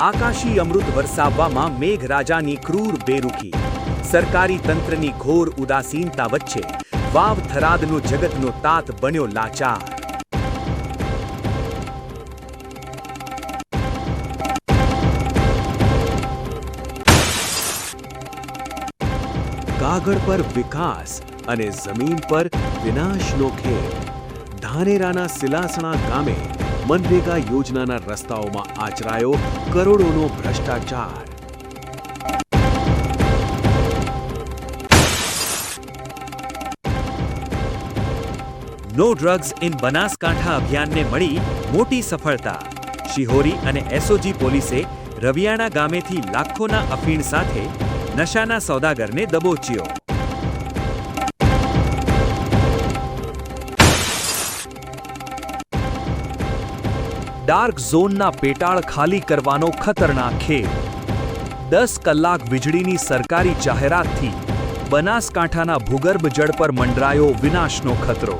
આકાશી અમૃત વરસાવવામાં મેઘરાજાની ક્રૂર બેરૂખી, સરકારી તંત્રની ઘોર ઉદાસીનતા વચ્ચે વાવ થરાદનો જગતનો તાત બન્યો લાચાર. કાગળ પર વિકાસ અને જમીન પર વિનાશનો ખેલ. ધાનેરાના સિલાસણા ગામે મનરેગા યોજનાના રસ્તાઓમાં આચરાયો કરોડોનો ભ્રષ્ટાચાર. નો ડ્રગ્સ ઇન બનાસકાંઠા અભિયાનને મળી મોટી સફળતા. શિહોરી અને એસઓજી પોલીસે રવિયાણા ગામેથી લાખોના અફીણ સાથે નશાના સોદાગરને દબોચ્યો. ડાર્ક ઝોનના પેટાળ ખાલી કરવાનો ખતરનાક ખેલ. 10 કલાક વીજળીની સરકારી જાહેરાતથી બનાસકાંઠાના ભૂગર્ભ જળ પર મંડરાયો વિનાશનો ખતરો.